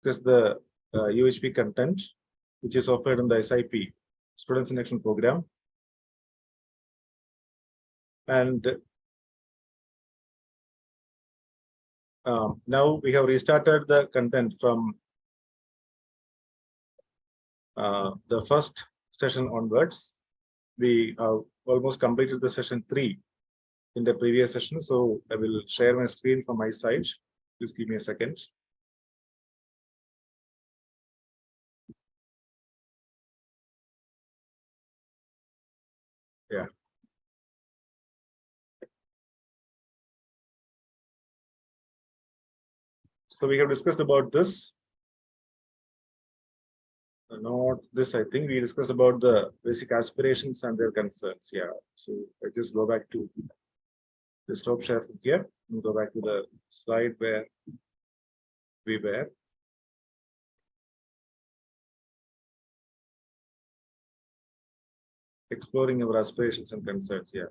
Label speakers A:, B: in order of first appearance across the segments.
A: discuss the UHV content, which is offered in the SIP, Student Selection Program. And now we have restarted the content from the first session onwards. We have almost completed the session 3 in the previous session. So I will share my screen from my side. Just give me a second. Yeah. So we have discussed about this. Not this, I think we discussed about the basic aspirations and their concerns. Yeah. So I just go back to the stop share from here and go back to the slide where we were. Exploring our aspirations and concerns. Yeah.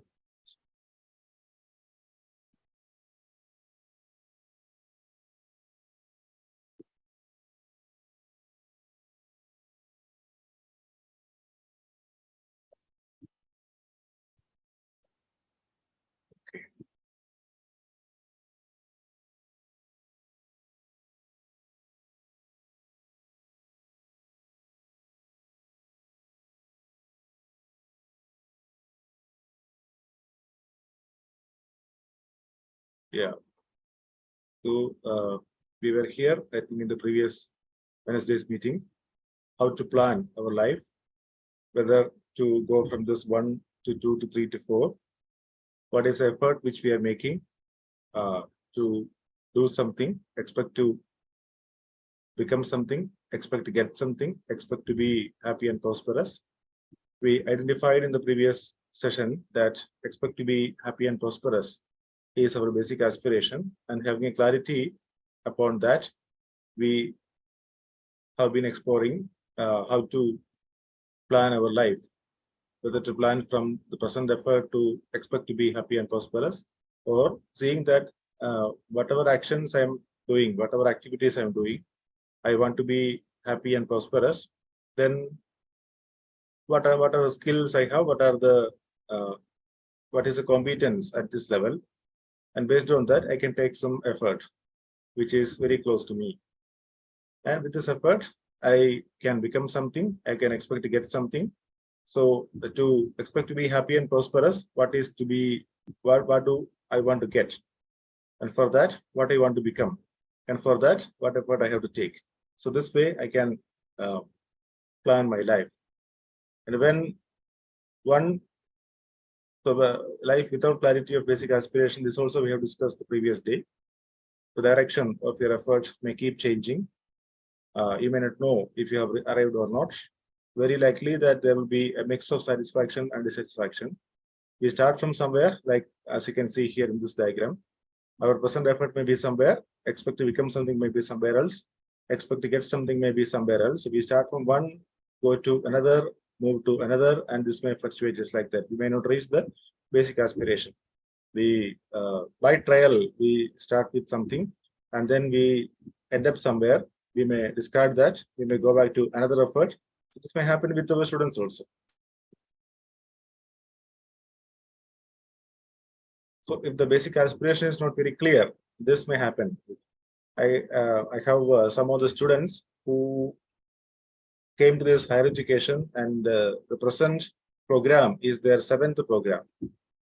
A: Okay. Yeah. So we were here, I think, in the previous Wednesday's meeting, how to plan our life, whether to go from this 1 to 2 to 3 to 4. What is the effort which we are making to do something, expect to become something, expect to get something, expect to be happy and prosperous. We identified in the previous session that expect to be happy and prosperous is our basic aspiration, and having a clarity upon that, we have been exploring how to plan our life, whether to plan from the present effort to expect to be happy and prosperous, or seeing that whatever actions I'm doing, whatever activities I'm doing, I want to be happy and prosperous. Then what are the skills I have? What are the what is the competence at this level? And based on that, I can take some effort, which is very close to me. And with this effort, I can become something. I can expect to get something. So to expect to be happy and prosperous, what is to be, what do I want to get? And for that, what I want to become? And for that, what effort I have to take? So this way I can plan my life. And when one, so life without clarity of basic aspiration, this also we have discussed the previous day. The direction of your effort may keep changing. You may not know if you have arrived or not. Very likely that there will be a mix of satisfaction and dissatisfaction. We start from somewhere, like as you can see here in this diagram. Our present effort may be somewhere, expect to become something may be somewhere else, expect to get something may be somewhere else. So we start from one, go to another, move to another, and this may fluctuate just like that. We may not reach the basic aspiration. We by trial, we start with something, and then we end up somewhere. We may discard that. We may go back to another effort. This may happen with our students also. So if the basic aspiration is not very clear, this may happen. I have some of the students who came to this higher education, and the present program is their 7th program.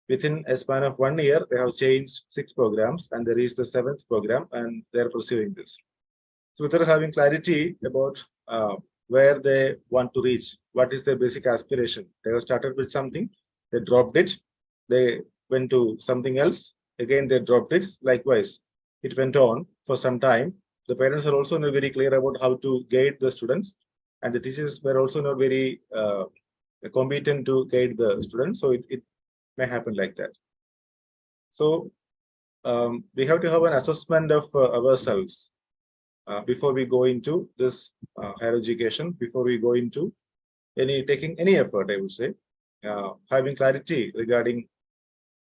A: Within a span of 1 year, they have changed 6 programs, and they reached the 7th program, and they're pursuing this. So without having clarity about where they want to reach, what is their basic aspiration, they have started with something, they dropped it, they went to something else, again they dropped it. Likewise, it went on for some time. The parents are also not very clear about how to guide the students, and the teachers were also not very competent to guide the students. So it may happen like that. So we have to have an assessment of ourselves before we go into this higher education, before we go into taking any effort, I would say, having clarity regarding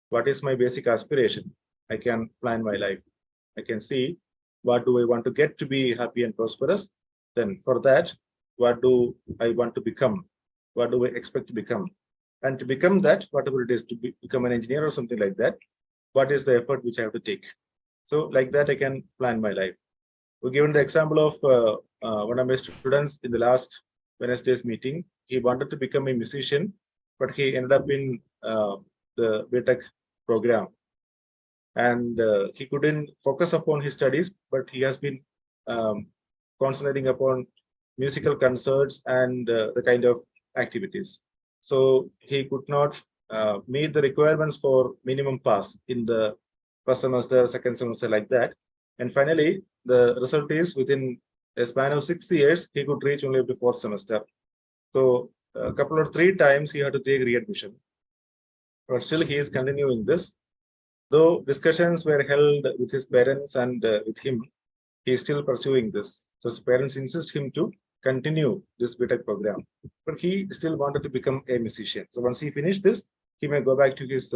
A: what is my basic aspiration. I can plan my life. I can see what do I want to get to be happy and prosperous? Then for that, what do I want to become? What do I expect to become? And to become that, whatever it is, to become an engineer or something like that, what is the effort which I have to take? So like that, I can plan my life. We given the example of one of my students in the last Wednesday's meeting. He wanted to become a musician, but he ended up in the BTech program, and he couldn't focus upon his studies, but he has been um, concentrating upon musical concerts and the kind of activities. So he could not meet the requirements for minimum pass in the first semester, second semester, like that. And finally, the result is within a span of 6 years, he could reach only up to fourth semester. So a couple of 3 times he had to take readmission, but still he is continuing this. Though discussions were held with his parents and with him, he is still pursuing this. So his parents insist him to continue this BTech program, but he still wanted to become a musician. So once he finished this, he may go back to his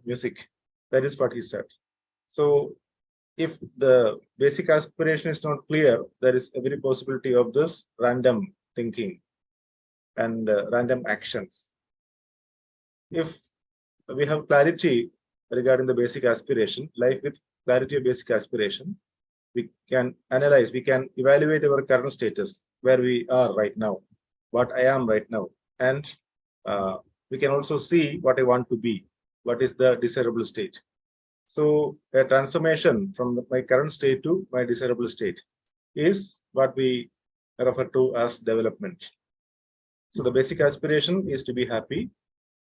A: music. That is what he said. So if the basic aspiration is not clear, there is every possibility of this random thinking and random actions. If we have clarity regarding the basic aspiration, life with clarity of basic aspiration, we can analyze, we can evaluate our current status, where we are right now, what I am right now, and we can also see what I want to be, what is the desirable state. So a transformation from my current state to my desirable state is what we refer to as development. So the basic aspiration is to be happy,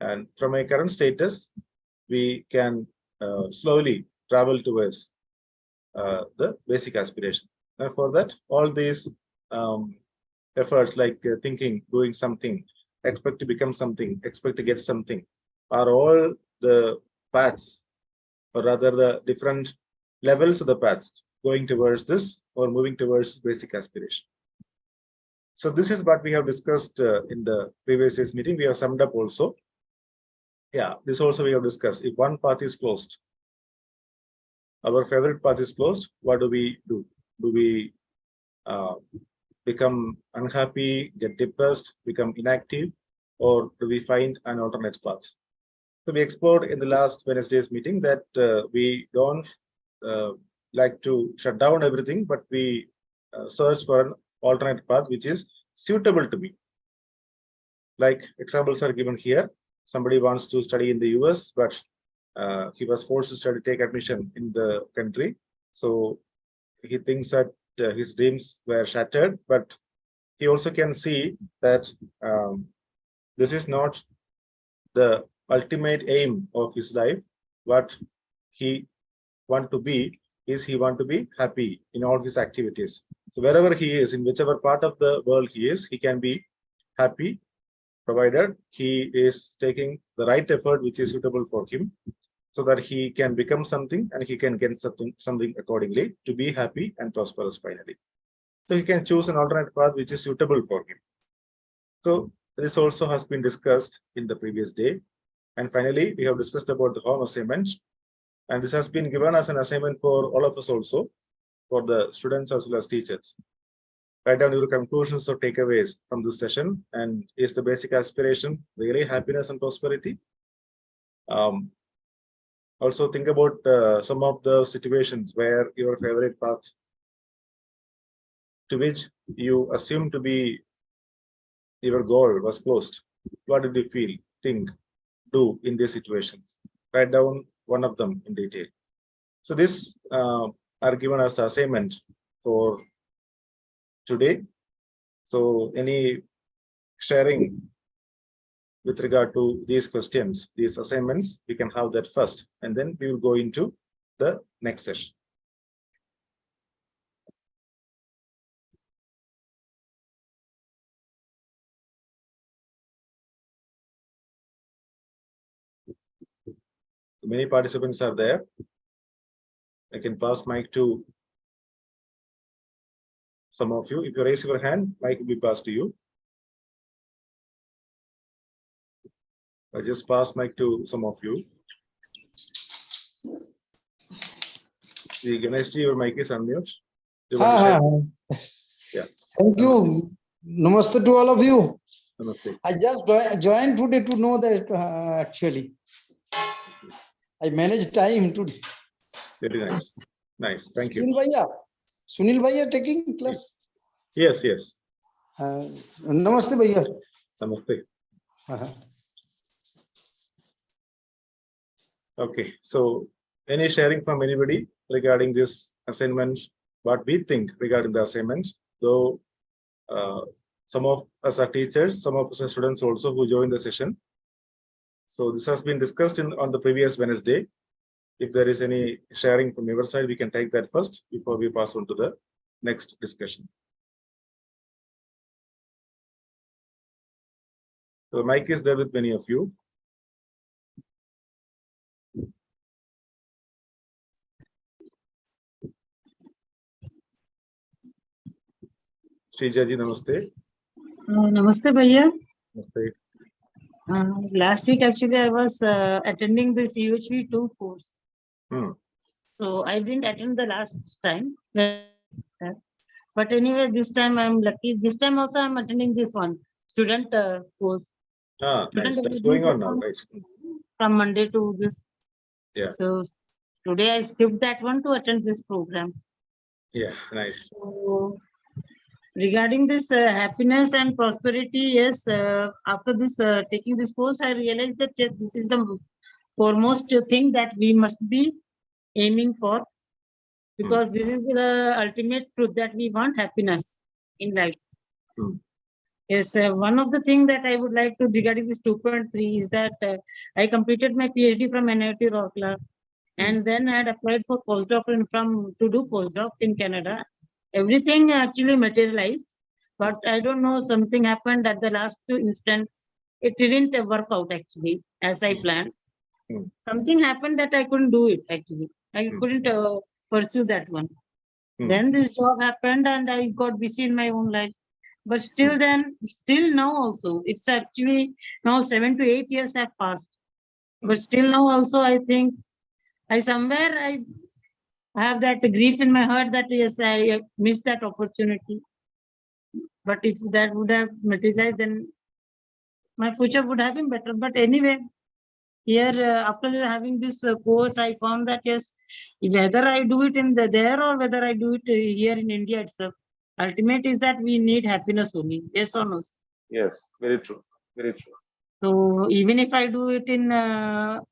A: and from my current status, we can slowly travel towards the basic aspiration. And for that, all these efforts like thinking, doing something, expect to become something, expect to get something, are all the paths, or rather the different levels of the paths going towards this or moving towards basic aspiration. So this is what we have discussed in the previous day's meeting. We have summed up also. Yeah, this also we have discussed. If one path is closed, our favorite path is closed, what do we do? Do we become unhappy, get depressed, become inactive, or do we find an alternate path? So we explored in the last Wednesday's meeting that we don't like to shut down everything, but we search for an alternate path which is suitable to me. Like examples are given here. Somebody wants to study in the US, but he was forced to take admission in the country. So he thinks that his dreams were shattered, but he also can see that this is not the ultimate aim of his life. What he want to be is he want to be happy in all his activities. So wherever he is, in whichever part of the world he is, he can be happy, provided he is taking the right effort which is suitable for him, so that he can become something and he can get something accordingly to be happy and prosperous finally. So he can choose an alternate path which is suitable for him. So this also has been discussed in the previous day. And finally, we have discussed about the home assignment. And this has been given as an assignment for all of us also, for the students as well as teachers. Write down your conclusions or takeaways from this session. And is the basic aspiration really happiness and prosperity? Also think about some of the situations where your favorite path, to which you assume to be your goal, was closed. What did you feel, think, do in these situations? Write down one of them in detail. So this are given as the assignment for today. So any sharing with regard to these questions, these assignments, we can have that first, and then we will go into the next session. Many participants are there. I can pass mic to some of you. If you raise your hand, mic will be passed to you. I just pass mic to some of you. Ganesh, your mic is unmute. Yeah.
B: Thank you. Namaste to all of you.
A: Namaste.
B: I just joined today to know that actually I managed time today.
A: Very nice. Nice. Thank you.
B: Sunil Bhaiya taking class?
A: Yes, yes.
B: Namaste Bhaiya.
A: Namaste. Okay. So any sharing from anybody regarding this assignment, what we think regarding the assignment? Though some of us are teachers, some of us are students also who joined the session. So this has been discussed on the previous Wednesday. If there is any sharing from your side, we can take that first before we pass on to the next discussion. So the mic is there with many of you. Srijaji, namaste.
C: Namaste, Bhaiya.
A: Namaste.
C: Last week, actually, I was attending this UHV 2 course. So I didn't attend the last time. But anyway, this time I'm lucky. This time also I'm attending this one, student course.
A: Nice. That's going on now, right?
C: From Monday to this.
A: Yeah.
C: So today I skipped that one to attend this program.
A: Yeah, nice.
C: So regarding this happiness and prosperity, yes, after this taking this course, I realized that yes, this is the foremost thing that we must be aiming for, because this is the ultimate truth that we want happiness in life. Yes, one of the things that I would like to regarding this 2.3 is that I completed my PhD from NIT Rourkela, and then I had applied for postdoc to do postdoc in Canada. Everything actually materialized, but I don't know, something happened at the last instant. It didn't work out actually as I planned. Something happened that I couldn't do it actually. I couldn't pursue that one. Then this job happened and I got busy in my own life. But still now also, it's actually now 7 to 8 years have passed. But still now also, I think I have that grief in my heart that yes, I missed that opportunity. But if that would have materialized, then my future would have been better. But anyway, here after having this course, I found that yes, whether I do it in there or whether I do it here in India itself, ultimate is that we need happiness only. Yes or no?
A: Yes, very true. Very true.
C: So even if I do it in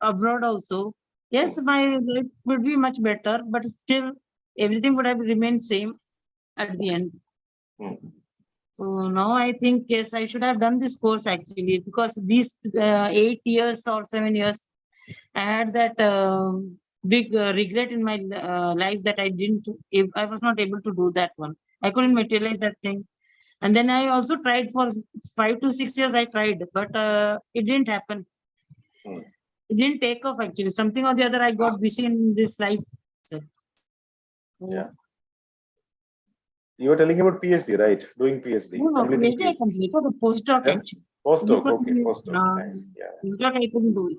C: abroad also, yes, my life would be much better, but still everything would have remained same at the end. So now I think, yes, I should have done this course actually, because these 8 years or 7 years, I had that big regret in my life that I was not able to do that one. I couldn't materialize that thing. And then I also tried for 5 to 6 years, I tried, but it didn't happen. It didn't take off actually. Something or the other, I got busy in this life. So,
A: yeah. You were telling about PhD, right? Doing PhD.
C: No, PhD I completed the postdoc actually.
A: Postdoc, okay, postdoc. Nice. Yeah.
C: Postdoc I couldn't do it.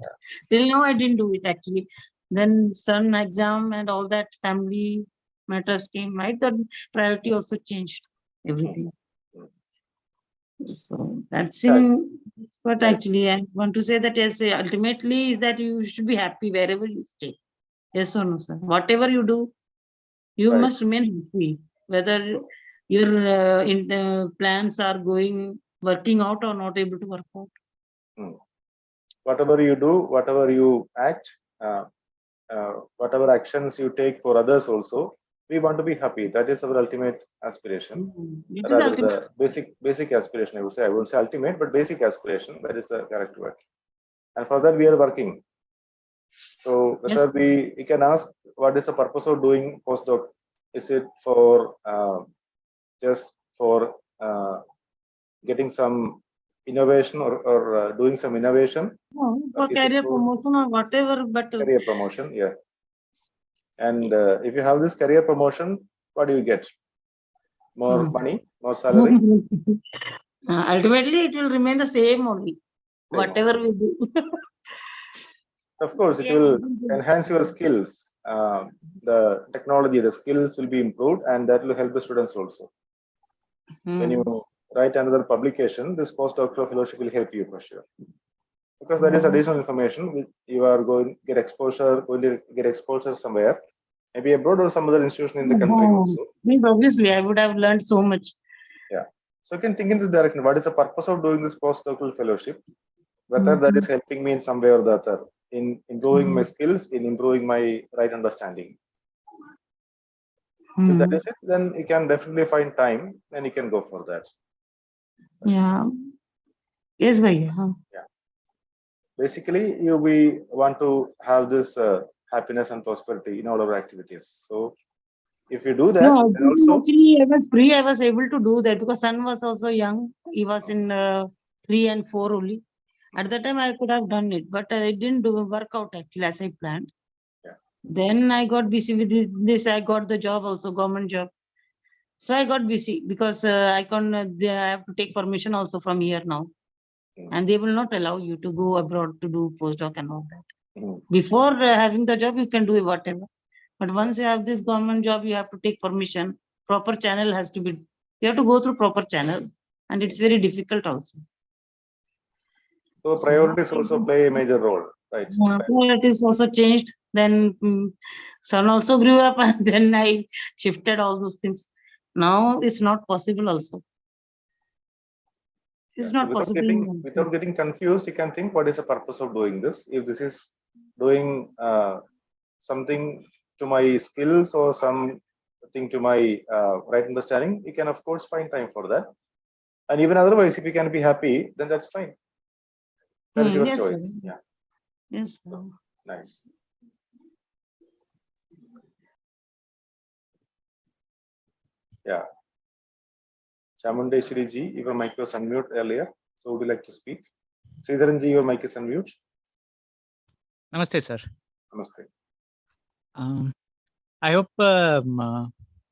C: Till now I didn't do it actually. Then son exam and all that family matters came, right? The priority also changed everything. So that's what actually I want to say, that yes, ultimately is that you should be happy wherever you stay. Yes or no, sir? Whatever you do, you must remain happy, whether your plans are working out or not able to work out.
A: Whatever you do, whatever you act, whatever actions you take for others also, we want to be happy. That is our ultimate aspiration. Rather the basic aspiration, I would say. I won't say ultimate, but basic aspiration. That is the correct word. And for that we are working. So whether we can ask, what is the purpose of doing postdoc? Is it for just for getting some innovation or doing some innovation?
C: No, for career promotion or whatever, but
A: career promotion, yeah. And if you have this career promotion, what do you get? More money, more salary?
C: Ultimately, it will remain the same only, whatever we do.
A: Of course, it will enhance your skills. the technology, the skills will be improved, and that will help the students also. When you write another publication, this postdoctoral fellowship will help you for sure, because that is additional information which you are going to get exposure somewhere, maybe abroad or some other institution in the country also.
C: Means obviously, I would have learned so much.
A: Yeah. So you can think in this direction. What is the purpose of doing this postdoctoral fellowship? Whether that is helping me in some way or the other in improving my skills, in improving my right understanding. If that is it, then you can definitely find time and you can go for that.
C: Yeah. Yes, bhaiya.
A: Yeah. Basically, we want to have this happiness and prosperity in all our activities. So if you do that,
C: No,
A: then also
C: actually, I was free. I was able to do that because son was also young. He was in 3 and 4 only. At that time, I could have done it, but it didn't work out actually as I planned.
A: Yeah.
C: Then I got busy with this. I got the job also, government job. So I got busy because I have to take permission also from here now. And they will not allow you to go abroad to do postdoc and all that. Before having the job, you can do whatever. But once you have this government job, you have to take permission. Proper channel has to be, you have to go through proper channel. And it's very difficult also.
A: so priorities also play a major role, right?
C: Priorities also changed. Then son also grew up and then I shifted all those things. Now it's not possible also. It's not possible.
A: Without getting confused, you can think what is the purpose of doing this? If this is doing something to my skills or something to my right understanding, you can of course find time for that. And even otherwise, if you can be happy, then that's fine. That is your choice.
C: Sir.
A: Yeah.
C: Yes.
A: Nice. Yeah. Chamundeshwari ji, your mic was unmute earlier. So would you like to speak? Sridharan ji, your mic is unmute.
D: Namaste, sir.
A: Namaste.
D: I hope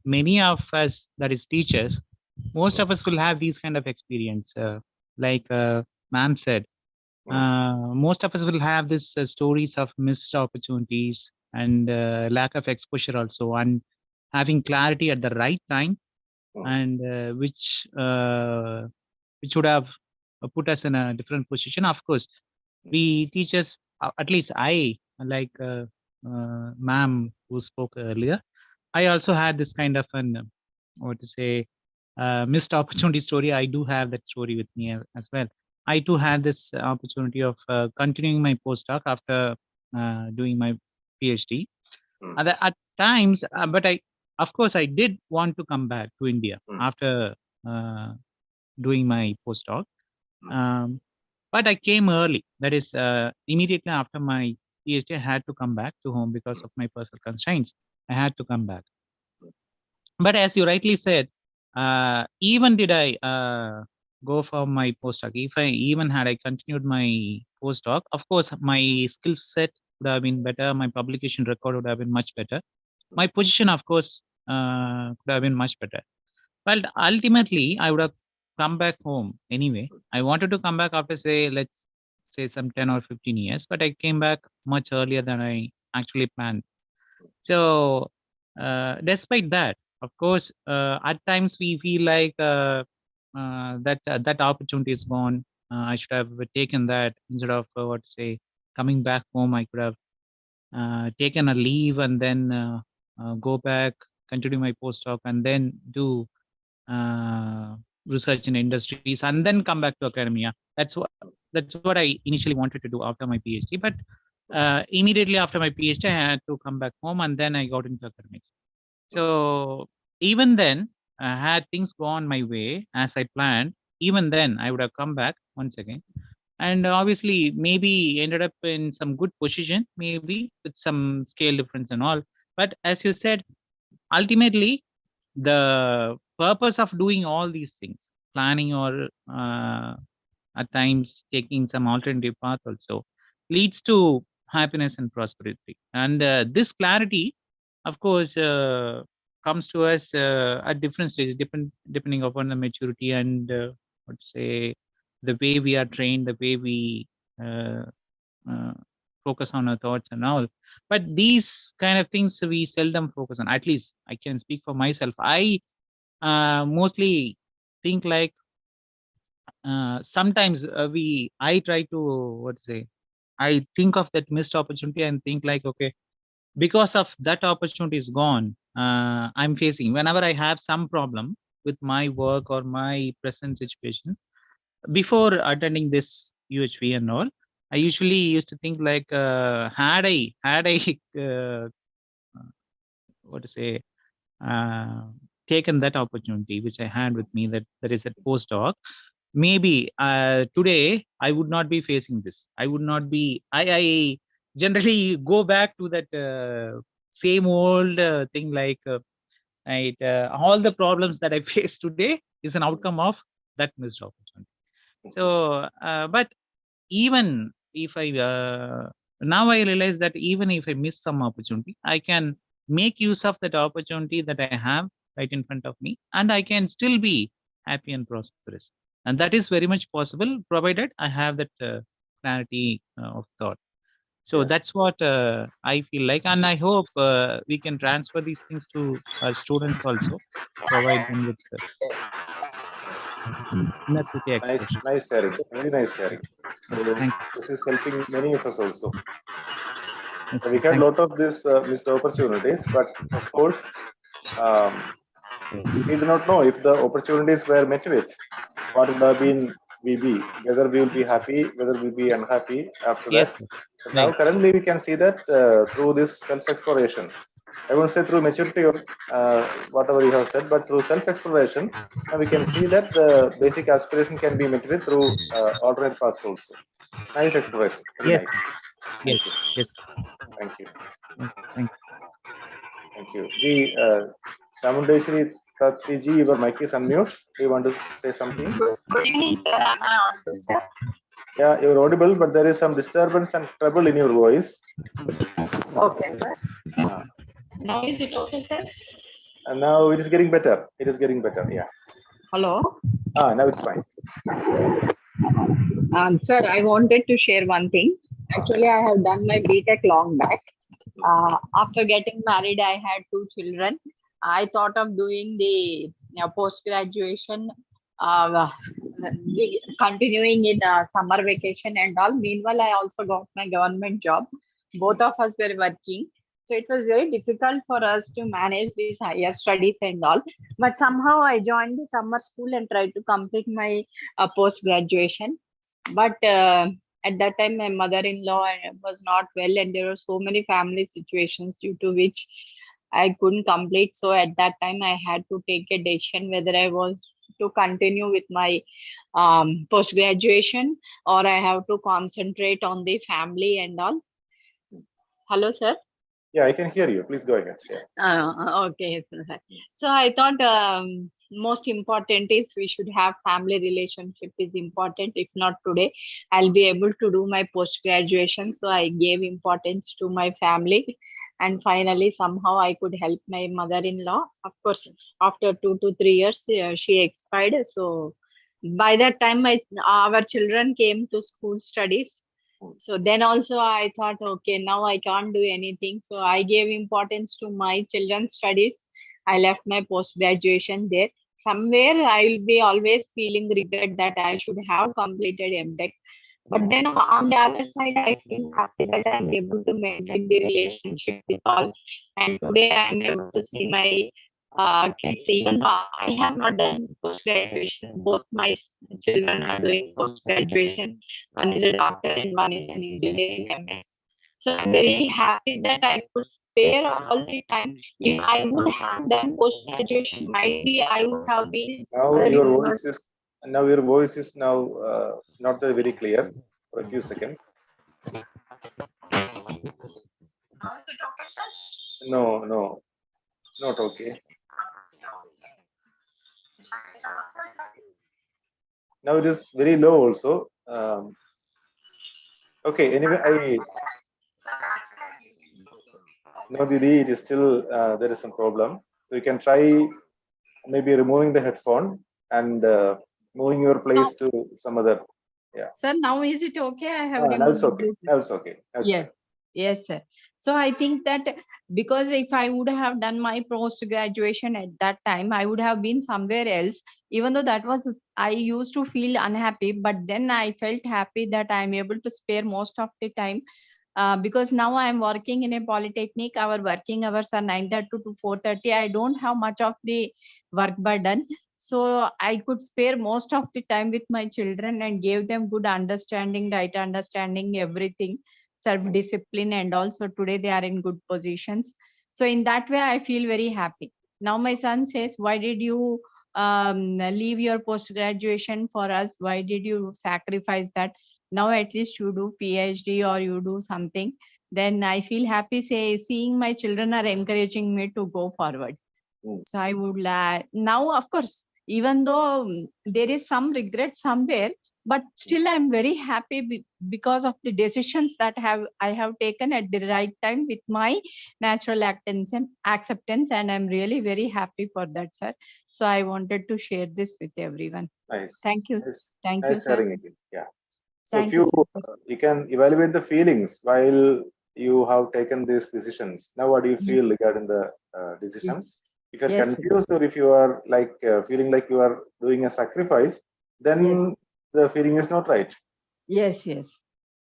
D: many of us, that is teachers, most of us will have these kind of experience. Like ma'am said, most of us will have this stories of missed opportunities and lack of exposure also, and having clarity at the right time, and which would have put us in a different position. Of course, we teachers, at least I, like ma'am who spoke earlier, I also had this kind of an, what to say, missed opportunity story. I do have that story with me as well. I too had this opportunity of continuing my postdoc after doing my PhD. At times, but of course, I did want to come back to India after doing my postdoc. But I came early. That is, immediately after my PhD, I had to come back to home because of my personal constraints. I had to come back. But as you rightly said, even did I go for my postdoc, if I even had I continued my postdoc, of course, my skill set would have been better. My publication record would have been much better. My position, of course, could have been much better. But ultimately, I would have come back home anyway. I wanted to come back after, say, let's say some 10 or 15 years, but I came back much earlier than I actually planned. So despite that, of course, at times we feel like that opportunity is gone. I should have taken that instead of what to say, coming back home. I could have taken a leave and then go back, continue my postdoc, and then do research in industries, and then come back to academia. That's what I initially wanted to do after my PhD. But immediately after my PhD, I had to come back home, and then I got into academics. So even then, had things gone my way as I planned, even then I would have come back once again, and obviously maybe ended up in some good position, maybe with some scale difference and all. But as you said, ultimately, the purpose of doing all these things, planning or at times taking some alternative path also, leads to happiness and prosperity. And this clarity, of course, comes to us at different stages, depending upon the maturity and what to say, the way we are trained, the way we focus on our thoughts and all. But these kind of things we seldom focus on. At least I can speak for myself. I mostly think like sometimes I try to I think of that missed opportunity and think like, okay, because of that opportunity is gone, I'm facing whenever I have some problem with my work or my present situation. Before attending this UHV and all, I usually used to think like, had I taken that opportunity which I had with me, that there is a postdoc, maybe today I would not be facing this. I would not be. I generally go back to that same old thing like, all the problems that I face today is an outcome of that missed opportunity. So, but even if I now I realize that even if I miss some opportunity, I can make use of that opportunity that I have right in front of me, and I can still be happy and prosperous. And that is very much possible, provided I have that clarity of thought. So
A: Yes.
D: that's what I feel like, and I hope we can transfer these things to our students also, provide them with necessity expression.
A: Nice sharing. Very nice sharing. So
D: Thank
A: this is helping many of us also.
D: you.
A: We had a lot of these missed opportunities, but of course, we do not know if the opportunities were met with, what would have been we be, whether we will be happy, whether we will be unhappy after
D: Yes,
A: that.
D: sir.
A: But now
D: Right.
A: currently we can see that through this self-exploration. I won't say through maturity or whatever you have said, but through self-exploration, now we can see that the basic aspiration can be met with through alternate paths also. Nice exploration. Very
D: Yes.
A: nice.
D: Yes.
A: Thank you.
D: Yes.
A: Thank you.
D: Yes. Thank you.
A: Thank you. Ji, Chamundeshwari Tatiji, your mic is unmute. Do you want to say something?
E: Good evening, sir. Am I audible, sir?
A: Yeah, you're audible, but there is some disturbance and trouble in your voice.
E: Okay, sir. Now is it okay, sir?
A: And now it is getting better. It is getting better. Yeah.
E: Hello.
A: Now it's fine.
E: Sir, I wanted to share one thing. Actually, I have done my BTech long back. After getting married, I had 2 children. I thought of doing the post-graduation, continuing in summer vacation and all. Meanwhile, I also got my government job. Both of us were working. So it was very difficult for us to manage these higher studies and all. But somehow I joined the summer school and tried to complete my post-graduation. But at that time, my mother-in-law was not well, and there were so many family situations due to which I couldn't complete. So at that time, I had to take a decision whether I was to continue with my post-graduation or I have to concentrate on the family and all. Hello, sir.
A: Yeah, I can hear you. Please go ahead. Yeah.
E: Okay. So I thought most important is we should have family relationship is important. If not today, I'll be able to do my post-graduation. So I gave importance to my family. And finally, somehow I could help my mother-in-law. Of course, after 2 to 3 years, she expired. So by that time, our children came to school studies. So then also I thought, okay, now I can't do anything. So I gave importance to my children's studies. I left my post-graduation there. Somewhere I will be always feeling regret that I should have completed MTech. But then on the other side, I feel happy that I'm able to maintain the relationship with all. And today I'm able to see my kids, even though I have not done post-graduation. Both my children are doing post-graduation. One is a doctor and one is an engineer in MS. So I'm very happy that I could spare all the time. If I would have done post-graduation, might be I would have been
A: Now your voice is now not very clear for a few seconds.
E: Now is it okay, sir?
A: No, not okay. Now it is very low also. Okay, anyway, no, Didi, it is still, there is some problem. So you can try maybe removing the headphone and moving your place to some other. Yeah.
E: Sir, now is it okay? I have
A: Now
E: removed
A: it's okay.
E: Bluetooth.
A: Now it's okay. Now it's
E: Yes.
A: fine.
E: Yes, sir. So I think that because if I would have done my post graduation at that time, I would have been somewhere else. Even though that was, I used to feel unhappy, but then I felt happy that I'm able to spare most of the time. Because now I'm working in a polytechnic. Our working hours are 9:30 to 4:30. I don't have much of the work burden. So I could spare most of the time with my children and gave them good understanding, right understanding, everything, self-discipline, and also today they are in good positions. So in that way, I feel very happy. Now my son says, why did you leave your post-graduation for us? Why did you sacrifice that? Now at least you do PhD or you do something. Then I feel happy seeing my children are encouraging me to go forward.
A: Mm.
E: So I would now, of course, even though there is some regret somewhere, but still I'm very happy because of the decisions that I have taken at the right time with my natural acceptance, and I'm really very happy for that, sir. So I wanted to share this with everyone.
A: Nice.
E: Thank you.
A: Nice.
E: Thank
A: Nice
E: you, sir.
A: sharing again. Yeah. So if
E: Thank
A: you
E: you, sir.
A: you can evaluate the feelings while you have taken these decisions. Now, what do you
E: Yes.
A: feel regarding the decisions? If you're
E: Yes, sir.
A: confused or if you are like feeling like you are doing a sacrifice, then
E: Yes.
A: the feeling is not right.
E: Yes, yes.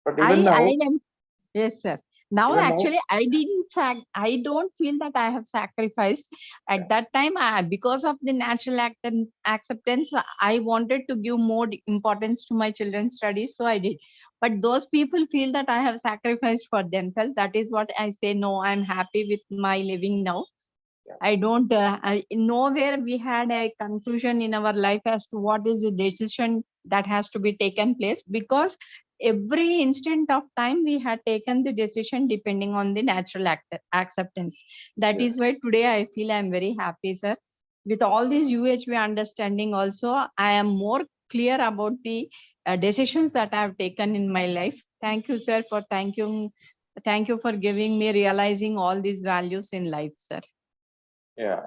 A: But even now,
E: I am. Yes, sir. Now,
A: even now,
E: actually, I don't feel that I have sacrificed. At that time, because of the natural acceptance, I wanted to give more importance to my children's studies, so I did. But those people feel that I have sacrificed for themselves. That is what I say. No, I'm happy with my living now. I don't, nowhere we had a conclusion in our life as to what is the decision that has to be taken place, because every instant of time we had taken the decision depending on the natural acceptance. That
A: yes,
E: is why today I feel I'm very happy, sir. With all these UHV understanding also, I am more clear about the decisions that I have taken in my life. Thank you, sir, for thank you for giving me realizing all these values in life, sir.
A: yeah,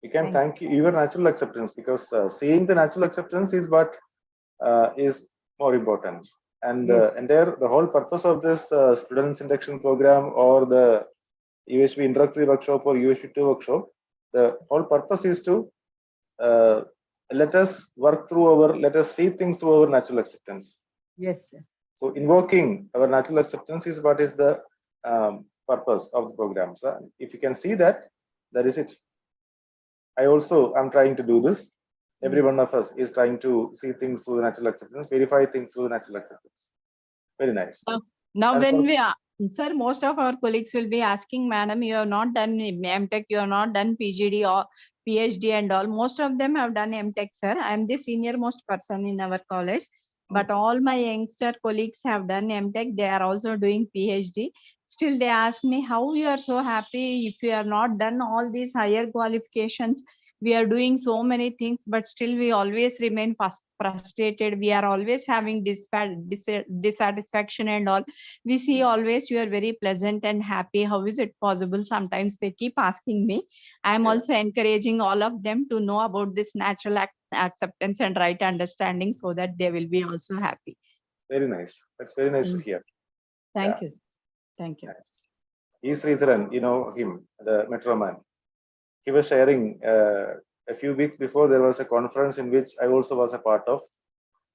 A: you can thank your natural acceptance, because seeing the natural acceptance is what is more important. And
E: Yes.
A: the whole purpose of this students induction program or the UHV introductory workshop or UHV2 workshop, the whole purpose is to let us let us see things through our natural acceptance.
E: Yes, sir.
A: So invoking our natural acceptance is what is the purpose of the program. So if you can see that, that is it. I also am trying to do this. Every one of us is trying to see things through the natural acceptance, verify things through the natural acceptance. Very nice.
E: Now
A: And
E: when we are, sir, most of our colleagues will be asking, madam, you have not done MTech, you have not done PGD or PhD and all. Most of them have done MTech, sir. I am the senior most person in our college, but all my youngster colleagues have done MTech. They are also doing PhD. Still, they ask me how you are so happy if you are not done all these higher qualifications. We are doing so many things, but still we always remain frustrated. We are always having dissatisfaction and all. We see always you are very pleasant and happy. How is it possible? Sometimes they keep asking me. I am also encouraging all of them to know about this natural acceptance and right understanding, so that they will be also happy.
A: very nice. That's very nice to hear.
E: Thank you. Thank you.
A: Nice. He's Sridharan, you know him, the Metro Man. He was sharing a few weeks before, there was a conference in which I also was a part of,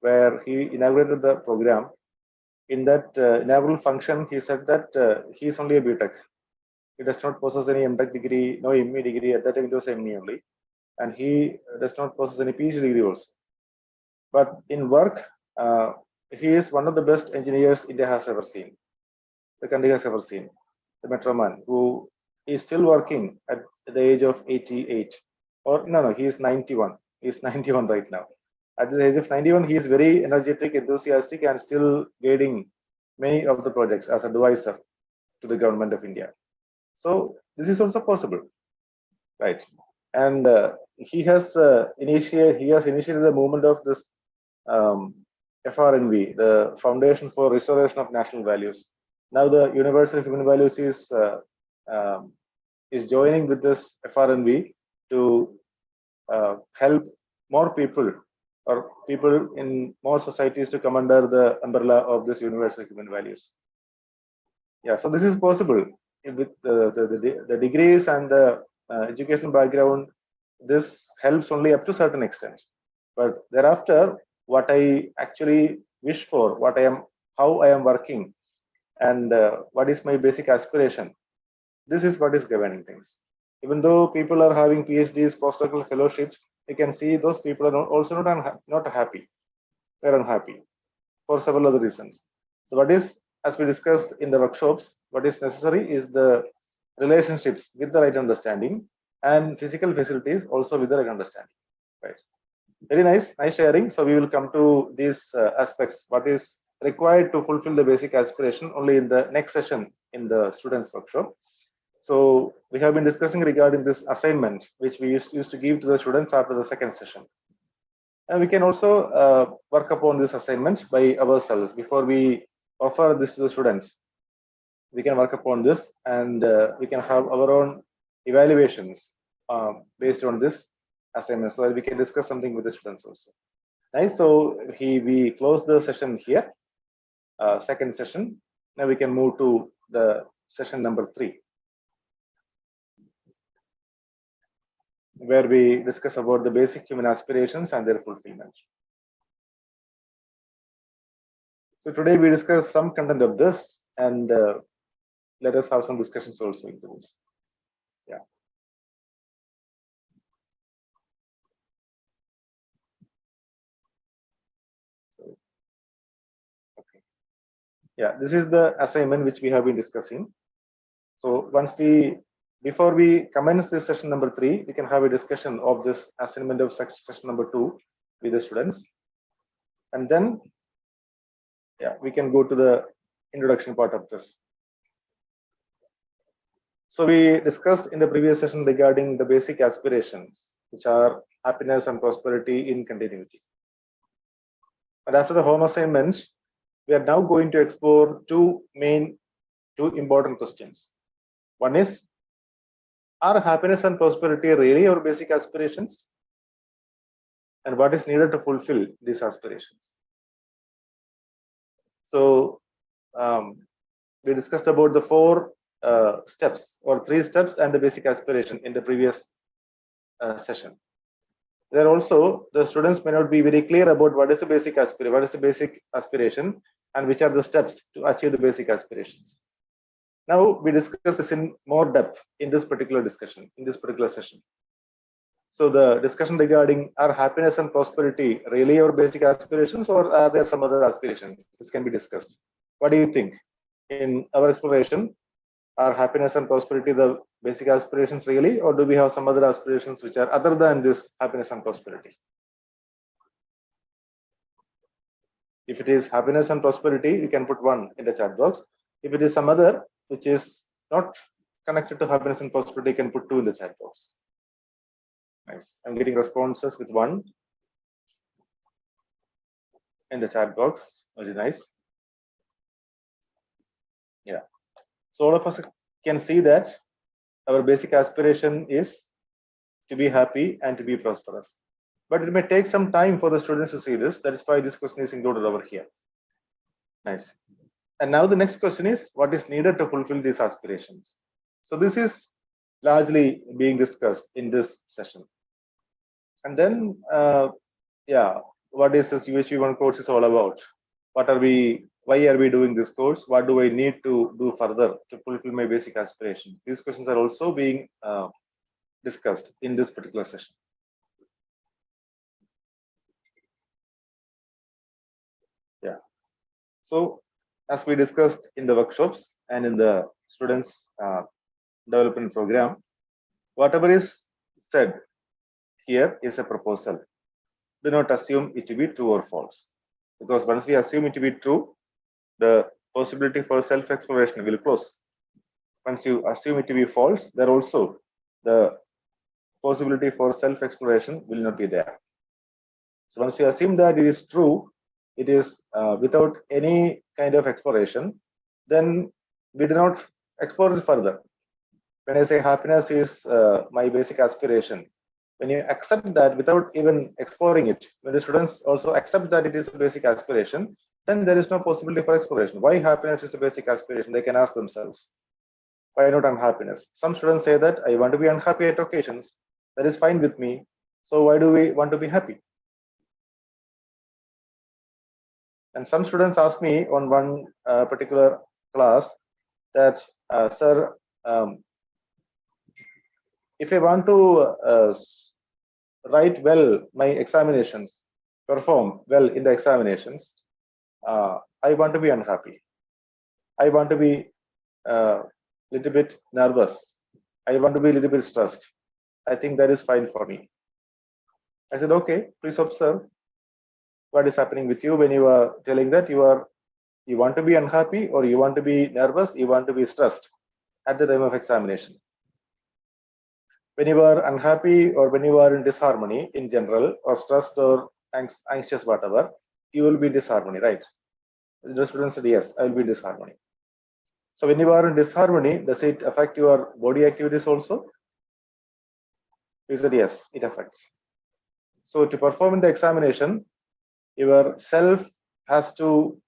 A: where he inaugurated the program. In that inaugural function, he said that he is only a BTech. He does not possess any MTech degree, no ME degree. At that time, it was ME only. And he does not possess any PhD degree also. But in work, he is one of the best engineers India has ever seen, the country has ever seen. The Metro Man, who is still working at the age of 88. Or no, he is 91. He is 91 right now. At the age of 91, he is very energetic, enthusiastic, and still guiding many of the projects as advisor to the government of India. So this is also possible, right? And he has initiated the movement of this FRNV, the Foundation for Restoration of National Values. Now the Universal Human Values is joining with this FRNV to help more people or people in more societies to come under the umbrella of this Universal Human Values. Yeah, so this is possible with the degrees and the educational background. This helps only up to certain extent, but thereafter, what I actually wish for, how I am working, and what is my basic aspiration, this is what is governing things. Even though people are having PhDs, postdoctoral fellowships, you can see those people are also not happy. They're unhappy for several other reasons. So what is, as we discussed in the workshops, what is necessary is the relationships with the right understanding and physical facilities also with the right understanding. Right. Very nice sharing. So we will come to these aspects. What is required to fulfill the basic aspiration only in the next session in the students workshop. So we have been discussing regarding this assignment, which we used to give to the students after the second session. And we can also work upon this assignment by ourselves before we offer this to the students. We can work upon this, and we can have our own evaluations based on this assignment, so that we can discuss something with the students also. Nice. So we close the session here, second session. Now we can move to the session number 3, where we discuss about the basic human aspirations and their fulfillment. So today we discuss some content of this, and let us have some discussions also into this. Yeah. Okay. Yeah, this is the assignment which we have been discussing. So before we commence this session number 3, we can have a discussion of this assignment of session number 2 with the students, and then we can go to the introduction part of this. So we discussed in the previous session regarding the basic aspirations, which are happiness and prosperity in continuity. And after the home assignment, we are now going to explore two important questions. One is, are happiness and prosperity really our basic aspirations? And what is needed to fulfill these aspirations? So we discussed about the 4 steps or 3 steps and the basic aspiration in the previous session. There also, the students may not be very clear about what is the basic aspiration, and which are the steps to achieve the basic aspirations. Now we discuss this in more depth in this particular discussion, in this particular session. So the discussion regarding, are happiness and prosperity really our basic aspirations, or are there some other aspirations? This can be discussed. What do you think? In our exploration, are happiness and prosperity the basic aspirations really, or do we have some other aspirations which are other than this happiness and prosperity? If it is happiness and prosperity, you can put 1 in the chat box. If it is some other which is not connected to happiness and prosperity, you can put 2 in the chat box. Nice. I'm getting responses with 1 in the chat box. Very nice. Yeah. So all of us can see that our basic aspiration is to be happy and to be prosperous. But it may take some time for the students to see this. That is why this question is included over here. Nice. And now the next question is, what is needed to fulfill these aspirations? So this is largely being discussed in this session. And then, what is this UHV1 course is all about? Why are we doing this course? What do I need to do further to fulfill my basic aspirations? These questions are also being discussed in this particular session. Yeah. So as we discussed in the workshops and in the students development program, whatever is said here is a proposal. Do not assume it to be true or false, because once we assume it to be true, the possibility for self-exploration will close. Once you assume it to be false, there also the possibility for self-exploration will not be there. So once we assume that it is true, it is without any kind of exploration, then we do not explore it further. When I say happiness is my basic aspiration, when you accept that without even exploring it, when the students also accept that it is a basic aspiration, then there is no possibility for exploration. Why happiness is the basic aspiration? They can ask themselves. Why not unhappiness? Some students say that I want to be unhappy at occasions. That is fine with me. So why do we want to be happy? And some students ask me on one particular class that, sir, if I want to write well my examinations, perform well in the examinations, I want to be unhappy. I want to be little bit nervous. I want to be a little bit stressed. I think that is fine for me. I said, okay, please observe what is happening with you when you are telling that you want to be unhappy, or you want to be nervous, you want to be stressed at the time of examination. When you are unhappy or when you are in disharmony in general, or stressed or anxious, whatever, you will be disharmony, right? The student said, yes, I will be disharmony. So when you are in disharmony, does it affect your body activities also? He said, yes, it affects. So to perform in the examination, your self has to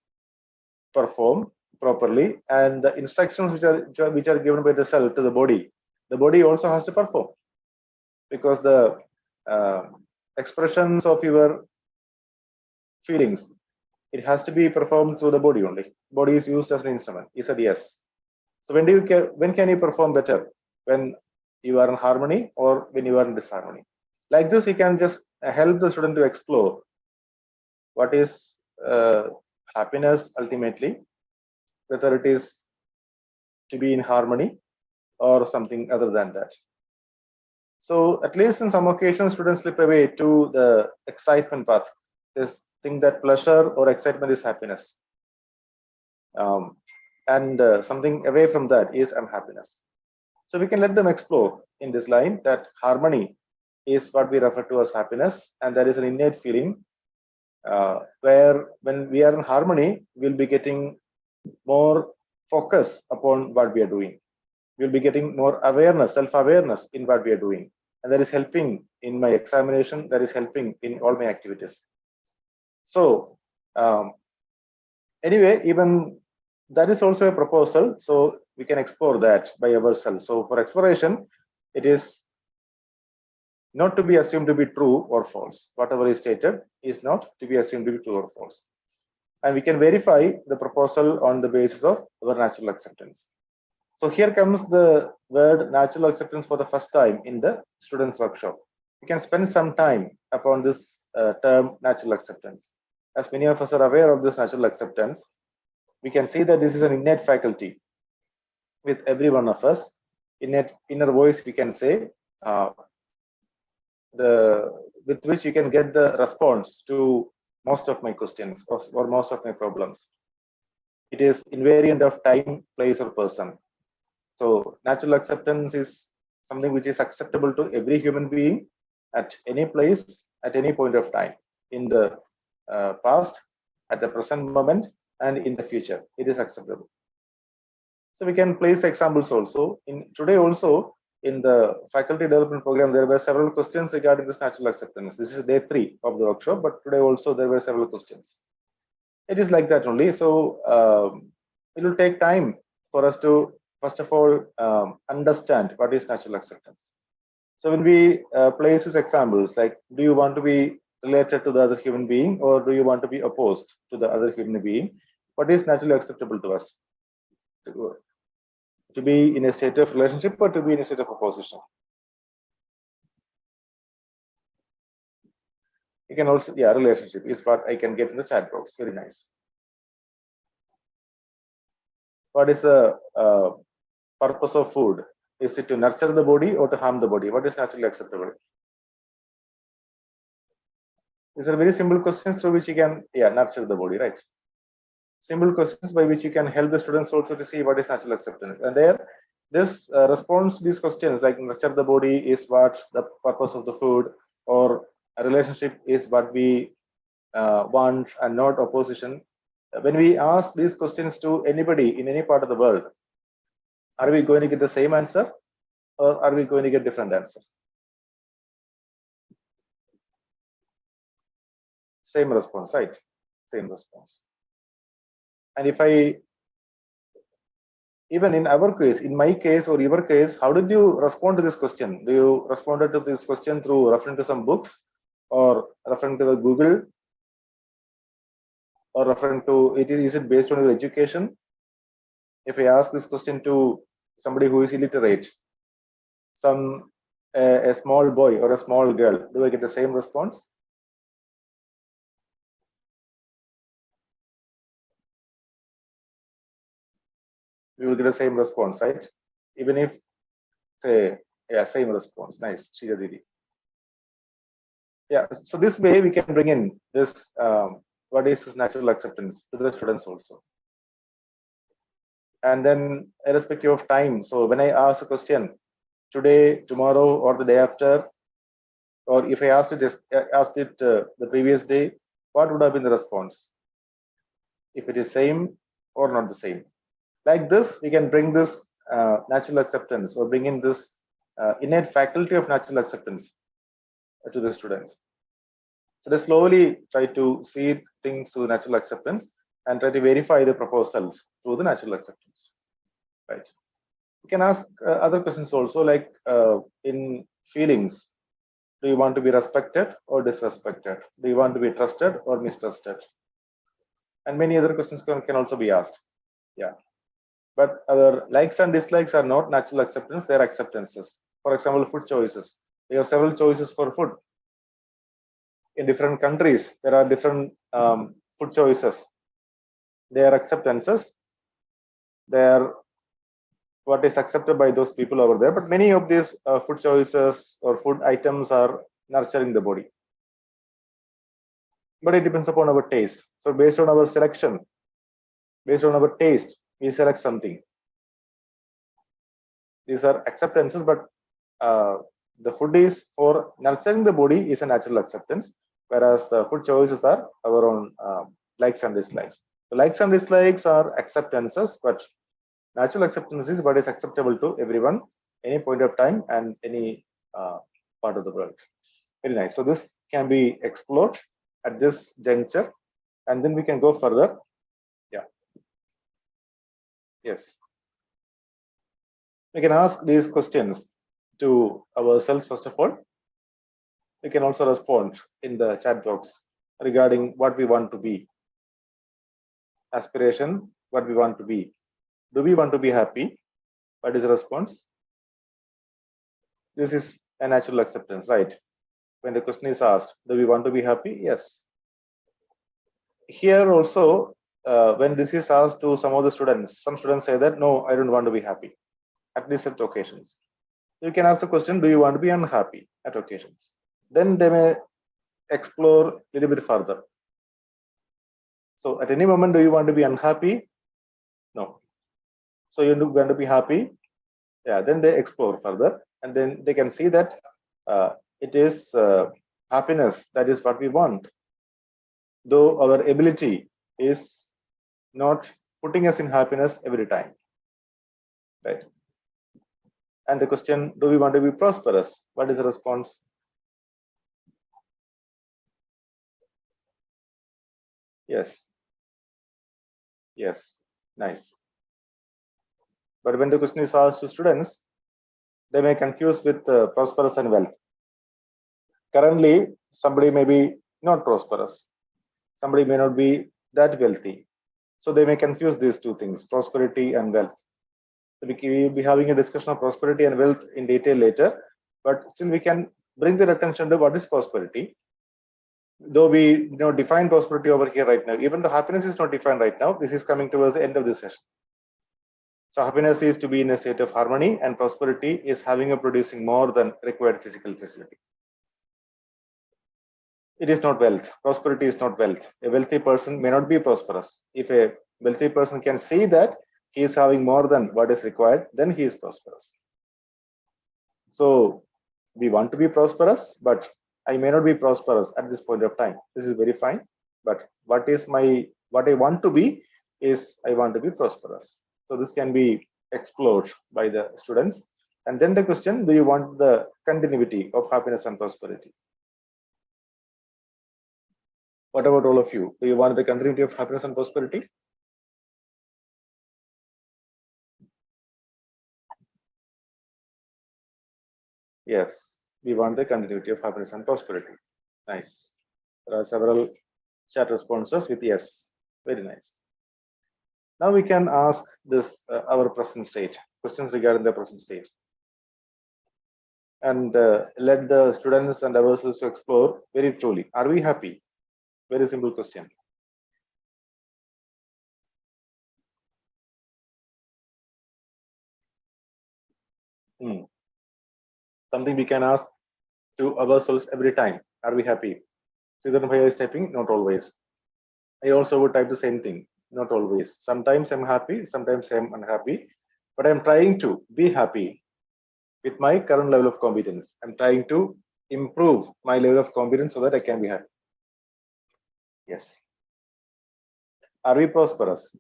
A: perform properly, and the instructions which are given by the self to the body also has to perform, because the expressions of your feelings, it has to be performed through the body only. Body is used as an instrument. He said, yes. So when can you perform better? When you are in harmony or when you are in disharmony? Like this, you can just help the student to explore what is happiness ultimately, whether it is to be in harmony or something other than that. So at least in some occasions, students slip away to the excitement path. This think that pleasure or excitement is happiness. And something away from that is unhappiness. So we can let them explore in this line that harmony is what we refer to as happiness, and there is an innate feeling where when we are in harmony, we'll be getting more focus upon what we are doing. We'll be getting more awareness, self-awareness in what we are doing. And that is helping in my examination, that is helping in all my activities. So anyway, even that is also a proposal. So we can explore that by ourselves. So for exploration, it is not to be assumed to be true or false. Whatever is stated is not to be assumed to be true or false. And we can verify the proposal on the basis of our natural acceptance. So here comes the word natural acceptance for the first time in the students' workshop. We can spend some time upon this term natural acceptance. As many of us are aware of this natural acceptance, we can see that this is an innate faculty with every one of us. Innate inner voice, we can say, with which you can get the response to most of my questions or most of my problems. It is invariant of time, place, or person. So natural acceptance is something which is acceptable to every human being at any place, at any point of time, in the past, at the present moment, and in the future. It is acceptable. So we can place examples also. Today also, in the faculty development program, there were several questions regarding this natural acceptance. This is day 3 of the workshop, but today also there were several questions. It is like that only. So it will take time for us to, first of all, understand what is natural acceptance. So when we place these examples, like, do you want to be related to the other human being, or do you want to be opposed to the other human being? What is naturally acceptable to us? To be in a state of relationship or to be in a state of opposition? You can also, yeah, relationship is what I can get in the chat box. Very nice. What is the purpose of food? Is it to nurture the body or to harm the body? What is naturally acceptable? These are very simple questions through which you can, yeah, nurture the body, right? Simple questions by which you can help the students also to see what is natural acceptance. And there, this response to these questions, like nurture the body is what the purpose of the food, or a relationship is what we want and not opposition. When we ask these questions to anybody in any part of the world, are we going to get the same answer, or are we going to get different answer? Same response, right? Same response. And if even in our case, in my case or your case, how did you respond to this question? Do you responded to this question through referring to some books, or referring to the Google, or referring to it? Is it based on your education? If I ask this question to somebody who is illiterate, a small boy or a small girl, do I get the same response? We will get the same response, right? Even if, say, yeah, same response. Nice, Shira Didi. Yeah, so this way we can bring in this, what is this natural acceptance to the students also. And then irrespective of time, so when I ask a question today, tomorrow, or the day after, or if I asked it the previous day, what would have been the response? If it is same or not the same. Like this, we can bring this natural acceptance, or bring in this innate faculty of natural acceptance to the students. So they slowly try to see things through natural acceptance and try to verify the proposals through the natural acceptance, right? You can ask other questions also, like in feelings. Do you want to be respected or disrespected? Do you want to be trusted or mistrusted? And many other questions can also be asked. Yeah. But our likes and dislikes are not natural acceptance, they are acceptances. For example, food choices. We have several choices for food. In different countries, there are different food choices. They are acceptances. They are what is accepted by those people over there. But many of these food choices or food items are nurturing the body. But it depends upon our taste. So based on our selection, based on our taste, we select something. These are acceptances, but the food is for nurturing the body is a natural acceptance, whereas the food choices are our own likes and dislikes. The likes and dislikes are acceptances, but natural acceptance is what is acceptable to everyone, any point of time and any part of the world. Very nice. So this can be explored at this juncture, and then we can go further. Yeah. Yes. We can ask these questions to ourselves first of all. We can also respond in the chat box regarding what we want to be. Aspiration, what we want to be. Do we want to be happy? What is the response? This is a natural acceptance, right? When the question is asked, do we want to be happy? Yes. Here also, when this is asked to some of the students, some students say that, no, I don't want to be happy, at least at occasions. You can ask the question, do you want to be unhappy at occasions? Then they may explore a little bit further. So at any moment, do you want to be unhappy? No. So you want to be happy? Yeah, then they explore further, and then they can see that it is happiness that is what we want, though our ability is not putting us in happiness every time, right? And the question, do we want to be prosperous? What is the response? Yes. Yes. Nice. But when the question is asked to students, they may confuse with prosperous and wealth. Currently, somebody may be not prosperous. Somebody may not be that wealthy. So they may confuse these two things, prosperity and wealth. So we will be having a discussion of prosperity and wealth in detail later, but still we can bring their attention to what is prosperity. Though we define prosperity over here right now, even the happiness is not defined right now. This is coming towards the end of this session. So happiness is to be in a state of harmony, and prosperity is having or producing more than required physical facility. It is not wealth. Prosperity is not wealth. A wealthy person may not be prosperous. If a wealthy person can see that he is having more than what is required, then he is prosperous. So we want to be prosperous, but I may not be prosperous at this point of time. This is very fine. But what I want to be is I want to be prosperous. So this can be explored by the students. And then the question, do you want the continuity of happiness and prosperity? What about all of you? Do you want the continuity of happiness and prosperity? Yes, we want the continuity of happiness and prosperity. Nice. There are several chat responses with yes. Very nice. Now we can ask this our present state, questions regarding the present state. And let the students and ourselves to explore very truly. Are we happy? Very simple question. Something we can ask to ourselves every time. Are we happy? Sridharan Bhaiya is typing, not always. I also would type the same thing, not always. Sometimes I'm happy, sometimes I'm unhappy, but I'm trying to be happy with my current level of competence. I'm trying to improve my level of competence so that I can be happy. Yes. Are we prosperous?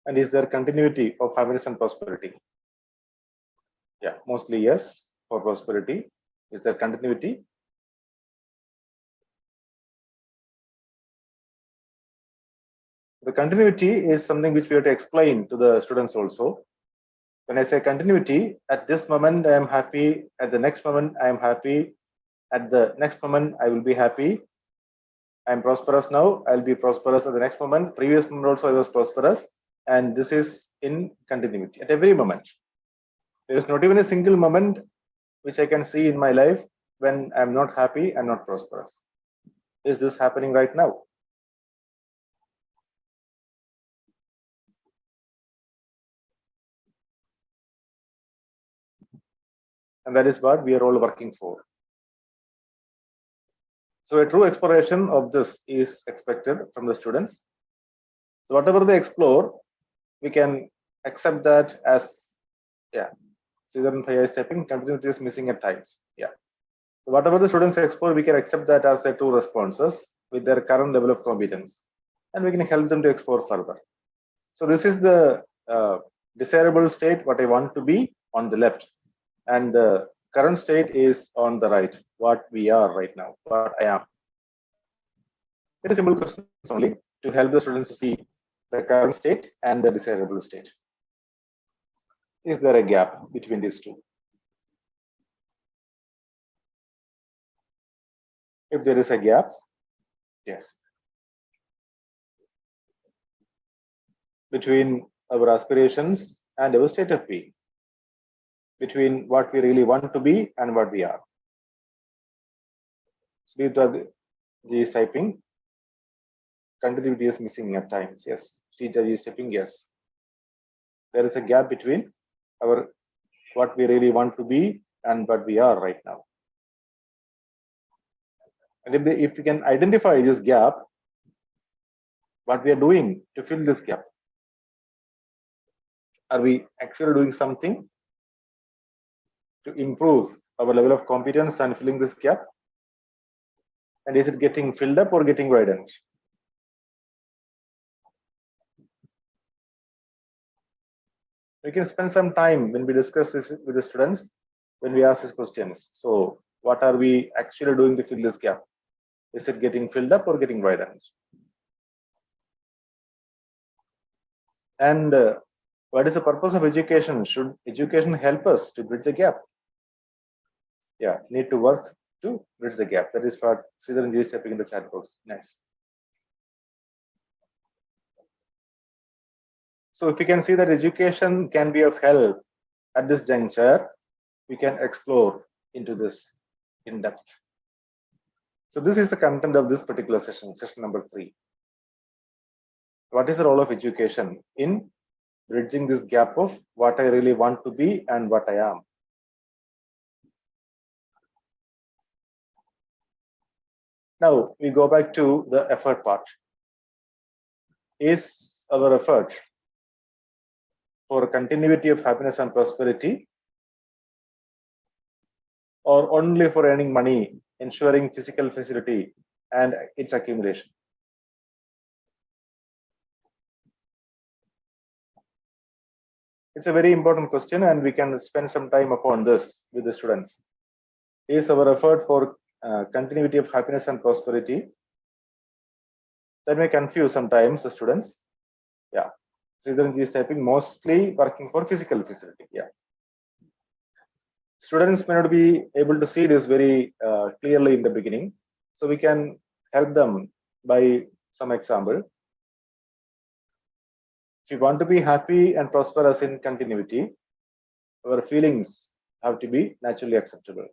A: And is there continuity of happiness and prosperity? Yeah, mostly yes for prosperity. Is there continuity? The continuity is something which we have to explain to the students also. When I say continuity, at this moment I am happy, at the next moment I am happy, at the next moment I will be happy. I am prosperous now, I'll be prosperous at the next moment. Previous moment also I was prosperous, and this is in continuity at every moment. There is not even a single moment which I can see in my life when I'm not happy and not prosperous. Is this happening right now? And that is what we are all working for. So a true exploration of this is expected from the students. So whatever they explore, we can accept that as, yeah, Sridharan Bhaiya is typing, continuity is missing at times. Yeah. So whatever the students explore, we can accept that as their true responses with their current level of competence. And we can help them to explore further. So this is the desirable state, what I want to be on the left. And the current state is on the right, what we are right now, what I am. Very simple questions only to help the students to see the current state and the desirable state. Is there a gap between these two? If there is a gap, yes. Between our aspirations and our state of being, between what we really want to be and what we are. Sridhar G is typing, continuity is missing at times. Yes. Sridhar G is typing, yes. There is a gap between our what we really want to be and what we are right now. And if we can identify this gap, what we are doing to fill this gap, are we actually doing something to improve our level of competence and filling this gap? And is it getting filled up or getting widened? We can spend some time when we discuss this with the students, when we ask these questions. So what are we actually doing to fill this gap? Is it getting filled up or getting widened? And what is the purpose of education? Should education help us to bridge the gap? Yeah, need to work to bridge the gap. That is what Sridharan Ji is typing in the chat box. Nice. So if you can see that education can be of help at this juncture, we can explore into this in depth. So this is the content of this particular session, session number 3. What is the role of education in bridging this gap of what I really want to be and what I am? Now we go back to the effort part. Is our effort for continuity of happiness and prosperity, or only for earning money, ensuring physical facility and its accumulation? It's a very important question, and we can spend some time upon this with the students. Is our effort for continuity of happiness and prosperity? That may confuse sometimes the students. Yeah. Sridharanji is typing mostly working for physical facility. Yeah. Students may not be able to see this very clearly in the beginning. So we can help them by some example. If you want to be happy and prosperous in continuity, our feelings have to be naturally acceptable.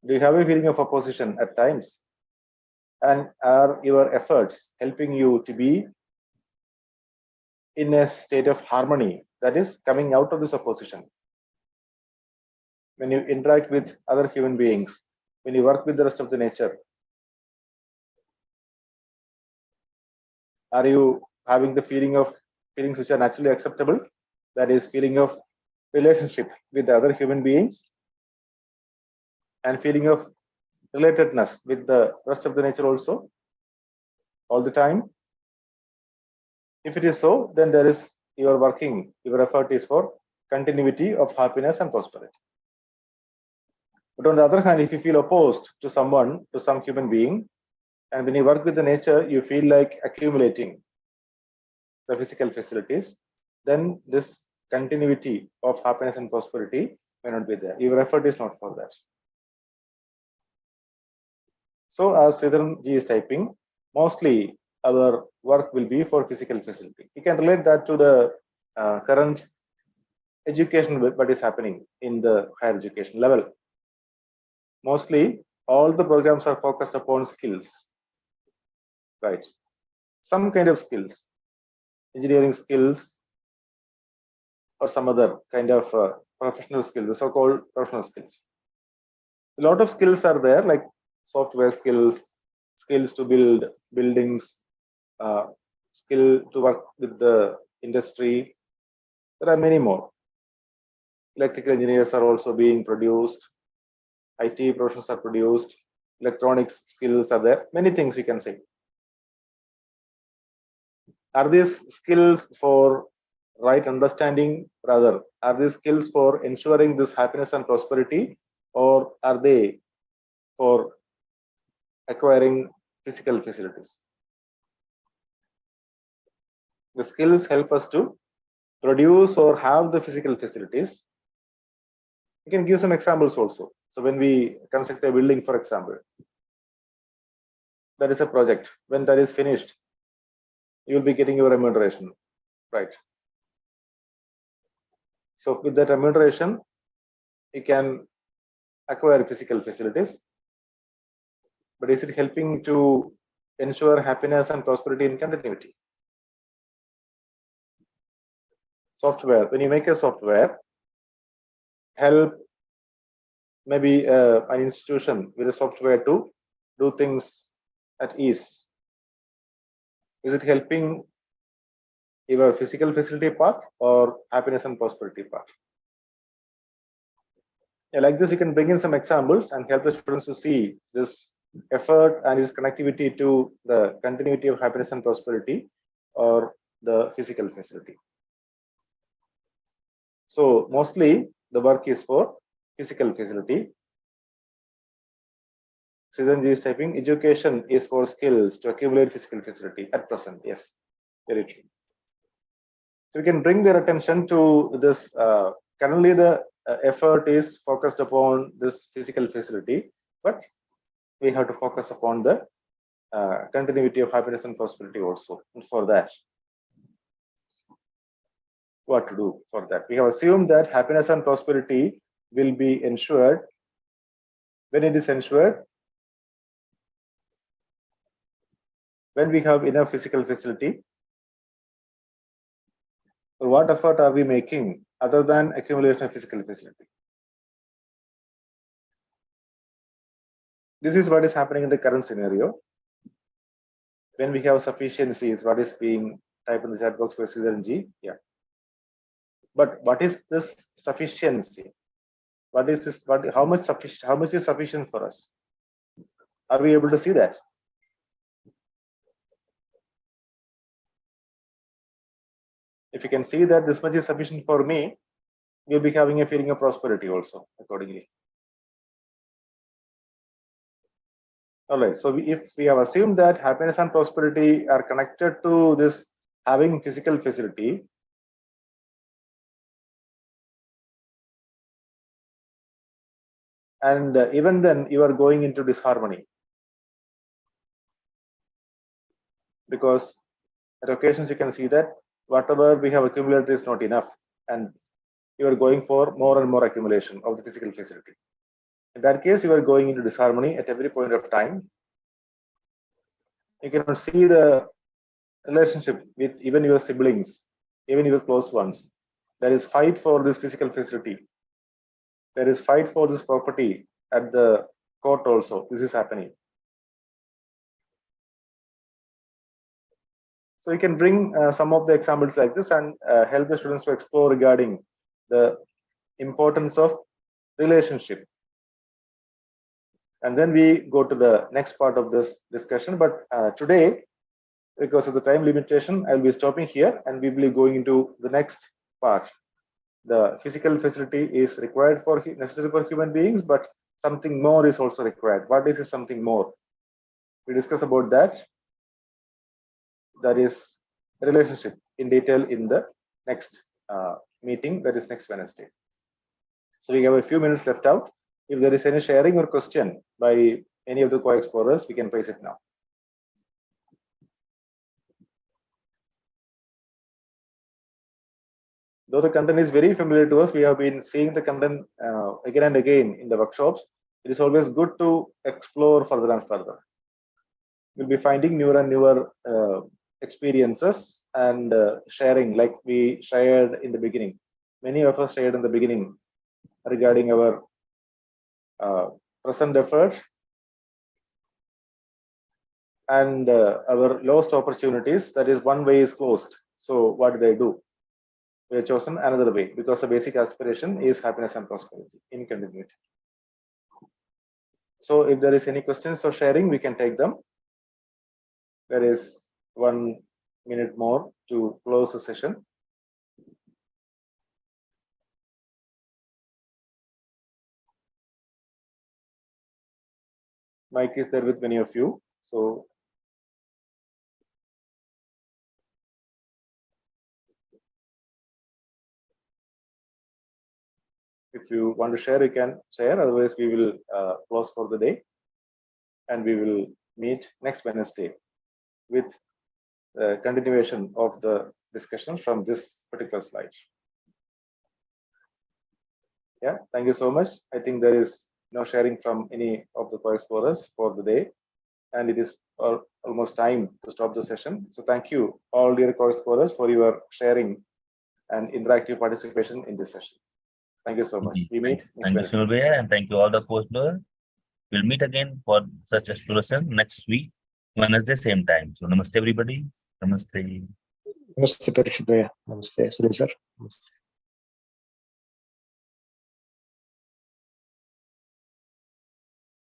A: Do you have a feeling of opposition at times? And are your efforts helping you to be in a state of harmony, that is coming out of this opposition? When you interact with other human beings, when you work with the rest of the nature, are you having the feelings which are naturally acceptable? That is feeling of relationship with the other human beings and feeling of relatedness with the rest of the nature also all the time. If it is so, then there is your effort is for continuity of happiness and prosperity. But on the other hand, if you feel opposed to someone, to some human being, and when you work with the nature, you feel like accumulating the physical facilities, then this continuity of happiness and prosperity may not be there. Your effort is not for that. So as Sridharanji is typing, mostly our work will be for physical facility. You can relate that to the current education, what is happening in the higher education level. Mostly all the programs are focused upon skills, right? Some kind of skills, engineering skills, or some other kind of professional skills, the so-called professional skills. A lot of skills are there, like software skills, skills to build buildings, skill to work with the industry. There are many more. Electrical engineers are also being produced. IT professionals are produced. Electronics skills are there. Many things we can say. Are these skills for right understanding? Rather, are these skills for ensuring this happiness and prosperity, or are they for acquiring physical facilities? The skills help us to produce or have the physical facilities. You can give some examples also. So when we construct a building, for example, that is a project. When that is finished, you will be getting your remuneration, right? So with that remuneration, you can acquire physical facilities. But is it helping to ensure happiness and prosperity in continuity? Software, when you make a software, help maybe an institution with a software to do things at ease. Is it helping your physical facility part or happiness and prosperity part? Yeah, like this, you can bring in some examples and help the students to see this effort and its connectivity to the continuity of happiness and prosperity or the physical facility. So mostly the work is for physical facility. Sridharanji is typing, education is for skills to accumulate physical facility at present. Yes, very true. So we can bring their attention to this. Currently, the effort is focused upon this physical facility, but we have to focus upon the continuity of happiness and prosperity also. And for that, what to do for that? We have assumed that happiness and prosperity will be ensured. When it is ensured, when we have enough physical facility, what effort are we making other than accumulation of physical facility? This is what is happening in the current scenario. When we have sufficiency is what is being typed in the chat box for Sridharanji. Yeah. But what is this sufficiency? What is this? How much is sufficient for us? Are we able to see that? If you can see that this much is sufficient for me, you'll be having a feeling of prosperity also accordingly. All right. So if we have assumed that happiness and prosperity are connected to this having physical facility, and even then you are going into disharmony, because at occasions you can see that whatever we have accumulated is not enough, and you are going for more and more accumulation of the physical facility. In that case, you are going into disharmony at every point of time. You can see the relationship with even your siblings, even your close ones. There is fight for this physical facility. There is fight for this property at the court also. This is happening. So you can bring some of the examples like this and help the students to explore regarding the importance of relationship. And then we go to the next part of this discussion. But today, because of the time limitation, I'll be stopping here and we will be going into the next part. The physical facility is required for necessary for human beings, but something more is also required. What is something more? We discuss about that. That is relationship in detail in the next meeting, that is next Wednesday. So we have a few minutes left out. If there is any sharing or question by any of the co-explorers, we can raise it now. Though the content is very familiar to us, we have been seeing the content again and again in the workshops. It is always good to explore further and further. We'll be finding newer and newer experiences and sharing, like we shared in the beginning. Many of us shared in the beginning regarding our present effort and our lost opportunities. That is, one way is closed. So what did I do? We have chosen another way, because the basic aspiration is happiness and prosperity in continuity. So if there is any questions or sharing, we can take them. There is 1 minute more to close the session. Mike is there with many of you. So if you want to share, you can share. Otherwise, we will close for the day, and we will meet next Wednesday with the continuation of the discussion from this particular slide. Yeah, thank you so much. I think there is no sharing from any of the co-explorers for the day, and it is almost time to stop the session. So thank you all dear co-explorers for your sharing and interactive participation in this session. Thank you so much. We meet next
F: Thank you,
A: Wednesday.
F: Surveyor, and thank you all the co-explorers. We'll meet again for such exploration next week, Wednesday, same time. So namaste everybody. Namaste.
G: Namaste, Parikshit Bhaiya. Namaste, Surya sir. Namaste.